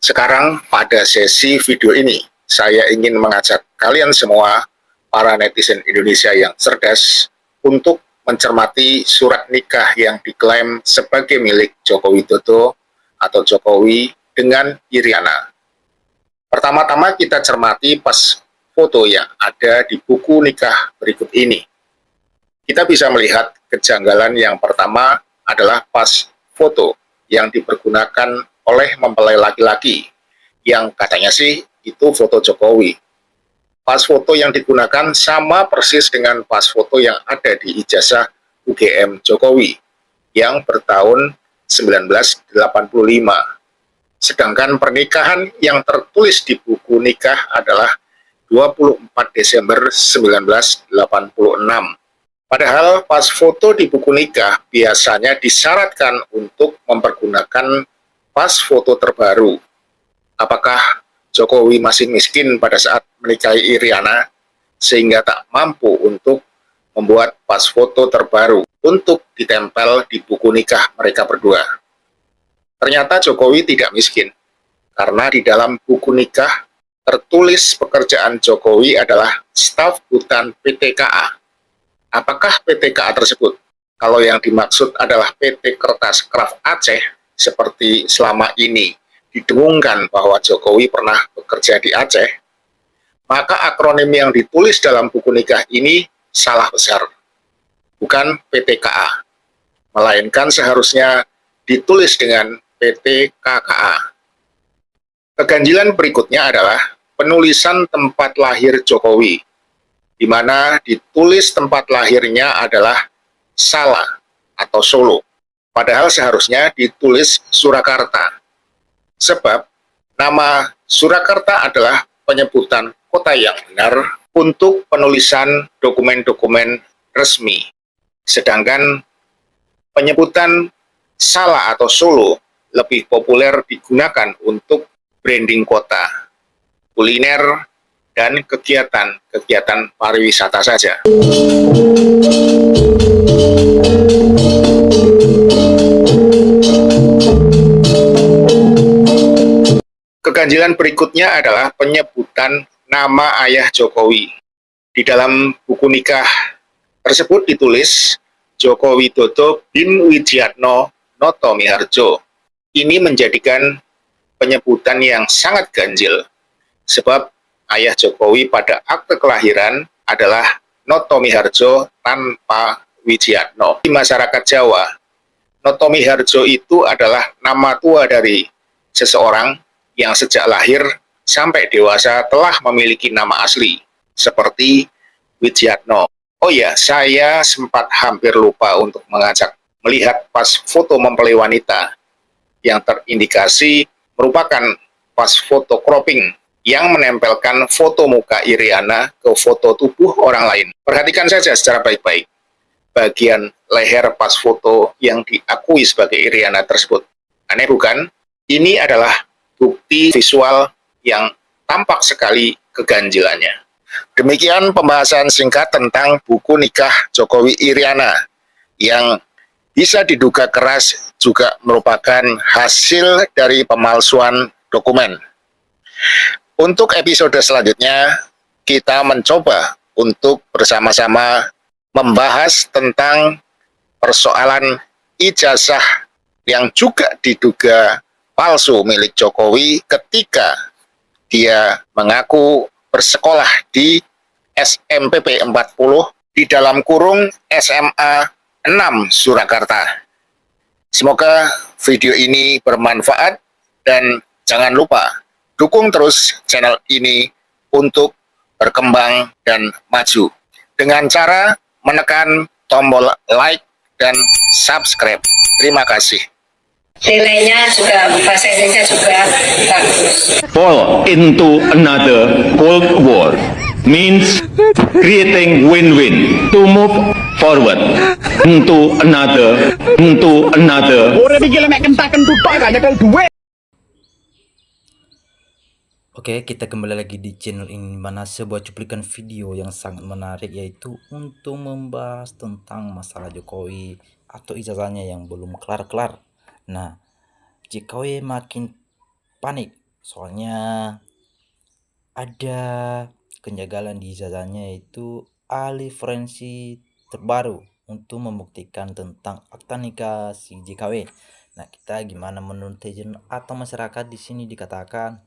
Sekarang pada sesi video ini, saya ingin mengajak kalian semua, para netizen Indonesia yang cerdas, untuk mencermati surat nikah yang diklaim sebagai milik Joko Widodo atau Jokowi dengan Iriana. Pertama-tama kita cermati pas foto yang ada di buku nikah berikut ini. Kita bisa melihat kejanggalan yang pertama adalah pas foto yang dipergunakan oleh mempelai laki-laki, yang katanya sih itu foto Jokowi. Pas foto yang digunakan sama persis dengan pas foto yang ada di ijazah UGM Jokowi yang bertahun 1985. Sedangkan pernikahan yang tertulis di buku nikah adalah 24 Desember 1986. Padahal pas foto di buku nikah biasanya disyaratkan untuk mempergunakan pas foto terbaru. Apakah Jokowi masih miskin pada saat menikahi Iriana sehingga tak mampu untuk membuat pas foto terbaru untuk ditempel di buku nikah mereka berdua? Ternyata Jokowi tidak miskin, karena di dalam buku nikah tertulis pekerjaan Jokowi adalah staf hutan PT KA. Apakah PT KA tersebut? Kalau yang dimaksud adalah PT Kertas Kraft Aceh, seperti selama ini didengungkan bahwa Jokowi pernah bekerja di Aceh, maka akronim yang ditulis dalam buku nikah ini salah besar. Bukan PT KA, melainkan seharusnya ditulis dengan PT KKA. Keganjilan berikutnya adalah penulisan tempat lahir Jokowi, di mana ditulis tempat lahirnya adalah Salah atau Solo. Padahal seharusnya ditulis Surakarta. Sebab nama Surakarta adalah penyebutan kota yang benar untuk penulisan dokumen-dokumen resmi. Sedangkan penyebutan Salah atau Solo lebih populer digunakan untuk branding kota, kuliner, dan kegiatan pariwisata saja. Keganjilan berikutnya adalah penyebutan nama ayah Jokowi. Di dalam buku nikah tersebut ditulis Joko Widodo bin Wijiatno Noto Miharjo. Ini menjadikan penyebutan yang sangat ganjil, sebab ayah Jokowi pada akte kelahiran adalah Noto Miharjo tanpa Wijiatno. Di masyarakat Jawa, Noto Miharjo itu adalah nama tua dari seseorang yang sejak lahir sampai dewasa telah memiliki nama asli, seperti Wijiatno. Oh ya, saya sempat hampir lupa untuk mengajak melihat pas foto mempelai wanita yang terindikasi merupakan pas foto cropping yang menempelkan foto muka Iriana ke foto tubuh orang lain. Perhatikan saja secara baik-baik bagian leher pas foto yang diakui sebagai Iriana tersebut. Aneh bukan? Ini adalah bukti visual yang tampak sekali keganjilannya. Demikian pembahasan singkat tentang buku nikah Jokowi Iriana yang bisa diduga keras juga merupakan hasil dari pemalsuan dokumen. Untuk episode selanjutnya, kita mencoba untuk bersama-sama membahas tentang persoalan ijazah yang juga diduga palsu milik Jokowi ketika dia mengaku bersekolah di SMPP 40 di dalam kurung SMA 6 Surakarta. Semoga video ini bermanfaat dan jangan lupa dukung terus channel ini untuk berkembang dan maju dengan cara menekan tombol like dan subscribe. Terima kasih. Nilainya juga, bahasa Indonesia juga bagus. Fall into another Cold War means creating win-win to move forward into another. Oke, kita kembali lagi di channel ini, mana sebuah cuplikan video yang sangat menarik, yaitu untuk membahas tentang masalah Jokowi atau ijazahnya yang belum kelar-kelar. Nah, Jokowi makin panik Soalnya ada kejanggalan di ijazahnya, yaitu ahli forensik terbaru untuk membuktikan tentang akta nikah si JKW. Nah, kita gimana menurut netizen atau masyarakat di sini dikatakan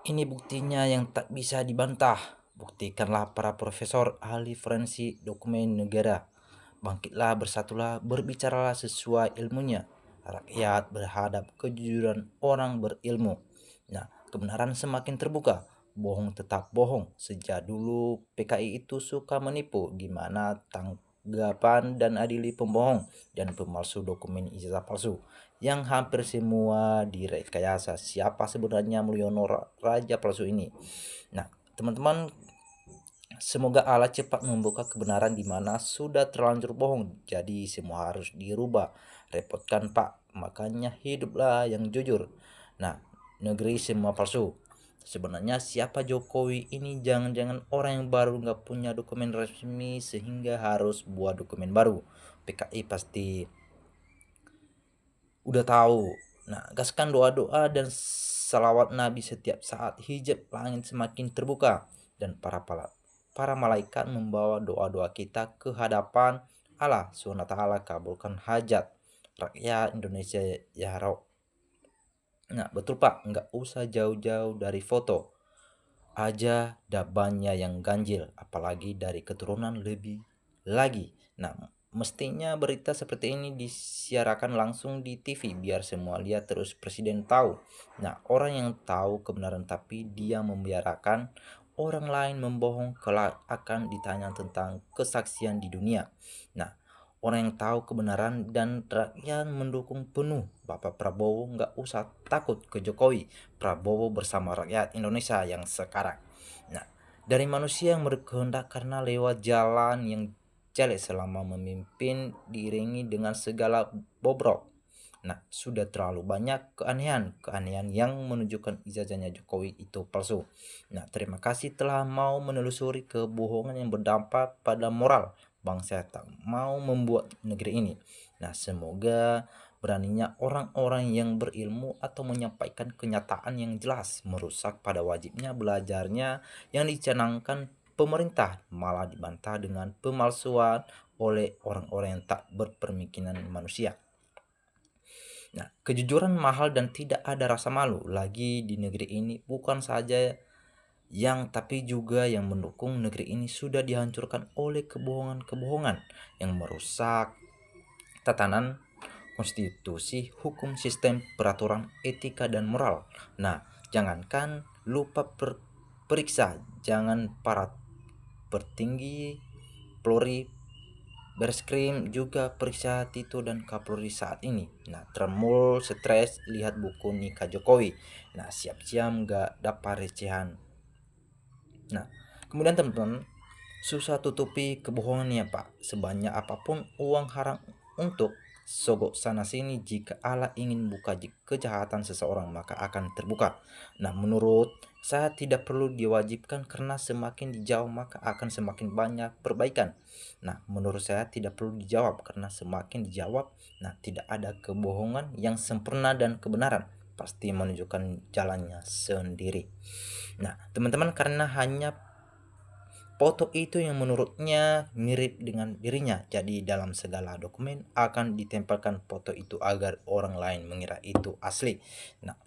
ini buktinya yang tak bisa dibantah. Buktikanlah para profesor ahli forensik dokumen negara. Bangkitlah, bersatulah, berbicaralah sesuai ilmunya. Rakyat berhadap kejujuran orang berilmu. Nah, kebenaran semakin terbuka. Bohong tetap bohong. Sejak dulu PKI itu suka menipu. Gimana tanggapan dan adili pembohong dan pemalsu dokumen ijazah palsu yang hampir semua direkayasa? Siapa sebenarnya Mulyono Raja palsu ini? Nah, teman-teman, semoga Allah cepat membuka kebenaran di mana sudah terlanjur bohong. Jadi semua harus dirubah. Repotkan Pak, makanya hiduplah yang jujur. Nah, negeri semua palsu. Sebenarnya siapa Jokowi ini? Jangan-jangan orang yang baru nggak punya dokumen resmi sehingga harus buat dokumen baru. PKI pasti udah tahu. Nah, gaskan doa-doa dan salawat Nabi setiap saat. Hijab langit semakin terbuka dan para malaikat membawa doa-doa kita ke hadapan Allah SWT. Kabulkan hajat rakyat Indonesia ya Rob. Nah, betul Pak, nggak usah jauh-jauh dari foto aja dabannya yang ganjil, apalagi dari keturunan lebih lagi. Nah, mestinya berita seperti ini disiarkan langsung di TV biar semua lihat, terus presiden tahu. Nah, orang yang tahu kebenaran tapi dia membiarkan orang lain membohong kelak akan ditanya tentang kesaksian di dunia. Nah, orang yang tahu kebenaran dan rakyat mendukung penuh Bapak Prabowo, nggak usah takut ke Jokowi. Prabowo bersama rakyat Indonesia yang sekarang. Nah, dari manusia yang berkehendak karena lewat jalan yang jelek selama memimpin diiringi dengan segala bobrok. Nah, sudah terlalu banyak keanehan yang menunjukkan ijazahnya Jokowi itu palsu. Nah, terima kasih telah mau menelusuri kebohongan yang berdampak pada moral bangsa tak mau membuat negeri ini. Nah, semoga beraninya orang-orang yang berilmu atau menyampaikan kenyataan yang jelas merusak pada wajibnya belajarnya yang dicanangkan pemerintah, malah dibantah dengan pemalsuan oleh orang-orang yang tak berpemikiran manusia. Nah, kejujuran mahal dan tidak ada rasa malu lagi di negeri ini. Bukan saja yang tapi juga yang mendukung negeri ini sudah dihancurkan oleh kebohongan-kebohongan yang merusak tatanan konstitusi, hukum, sistem, peraturan, etika, dan moral. Nah, jangankan lupa periksa, jangan para petinggi Polri, Bareskrim juga periksa Tito dan Kapolri saat ini. Nah, tremul, stres, lihat buku nikah Jokowi. Nah, siap-siap nggak dapat recehan. Nah, kemudian teman-teman, susah tutupi kebohongannya Pak. Sebanyak apapun uang haram untuk sogok sana sini, jika Allah ingin buka kejahatan seseorang maka akan terbuka. Nah, menurut saya tidak perlu diwajibkan karena semakin dijawab maka akan semakin banyak perbaikan. Nah, menurut saya tidak perlu dijawab karena semakin dijawab, nah tidak ada kebohongan yang sempurna dan kebenaran pasti menunjukkan jalannya sendiri. Nah, teman-teman, karena hanya foto itu yang menurutnya mirip dengan dirinya, jadi dalam segala dokumen akan ditempelkan foto itu agar orang lain mengira itu asli. Nah,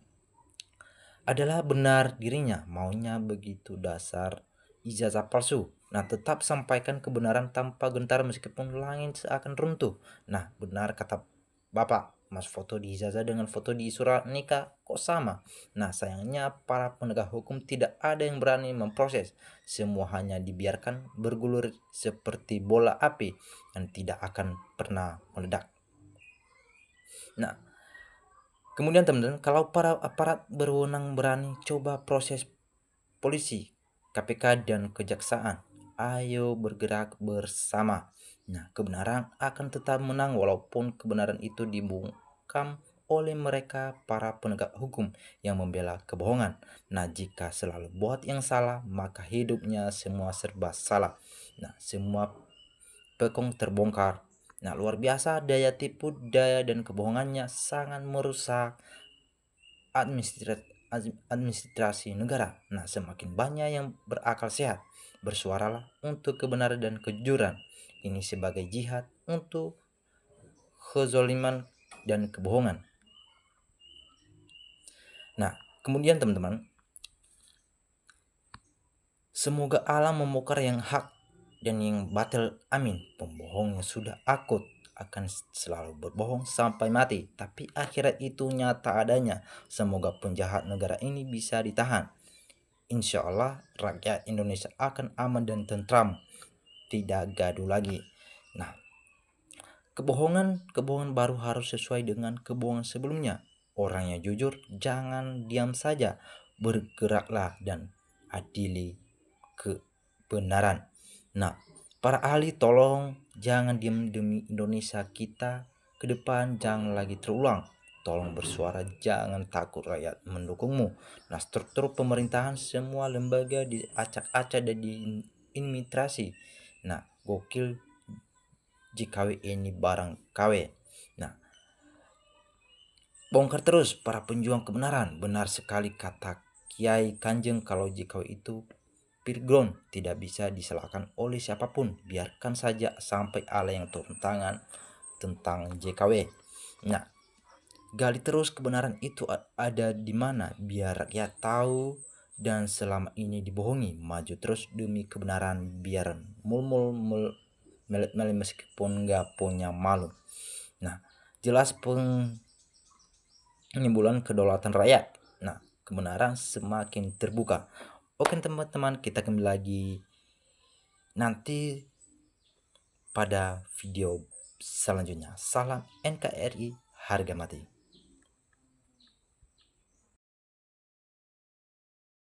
adalah benar dirinya, maunya begitu dasar ijazah palsu. Nah, tetap sampaikan kebenaran tanpa gentar meskipun langit seakan runtuh. Nah, benar kata Bapak, Mas, foto di ijazah dengan foto di surat nikah kok sama. Nah, sayangnya para penegak hukum tidak ada yang berani memproses. Semua hanya dibiarkan bergulir seperti bola api dan tidak akan pernah meledak. Nah, kemudian teman-teman, kalau para aparat berwenang berani coba proses polisi, KPK, dan kejaksaan, ayo bergerak bersama. Nah, kebenaran akan tetap menang walaupun kebenaran itu dibungkam oleh mereka para penegak hukum yang membela kebohongan. Nah, jika selalu buat yang salah, maka hidupnya semua serba salah. Nah, semua pekong terbongkar. Nah, luar biasa daya tipu daya dan kebohongannya sangat merusak administrasi negara. Nah, semakin banyak yang berakal sehat, bersuaralah untuk kebenaran dan kejujuran. Ini sebagai jihad untuk kezoliman dan kebohongan. Nah, kemudian teman-teman, semoga Allah membongkar yang hak dan yang batil. Amin. Pembohong yang sudah akut akan selalu berbohong sampai mati, tapi akhirat itu nyata adanya. Semoga penjahat negara ini bisa ditahan. Insya Allah rakyat Indonesia akan aman dan tentram, tidak gaduh lagi. Nah, kebohongan baru harus sesuai dengan kebohongan sebelumnya. Orang yang jujur jangan diam saja, bergeraklah dan adili kebenaran. Nah, para ahli tolong jangan diam demi Indonesia kita ke depan jangan lagi terulang. Tolong bersuara, jangan takut rakyat mendukungmu. Nah, struktur pemerintahan semua lembaga diacak-acak dan diimigrasi. Nah, gokil JKW ini barang KW. Nah, bongkar terus para penjuang kebenaran. Benar sekali kata Kiai Kanjeng kalau JKW itu pure tidak bisa disalahkan oleh siapapun. Biarkan saja sampai Allah yang turun tangan tentang JKW. Nah, gali terus kebenaran itu ada di mana biar rakyat tahu dan selama ini dibohongi. Maju terus demi kebenaran biar melet meskipun nggak punya malu. Nah, jelas penyimbulan kedaulatan rakyat. Nah, kebenaran semakin terbuka. Oke teman-teman, kita kembali lagi nanti pada video selanjutnya. Salam NKRI, harga mati.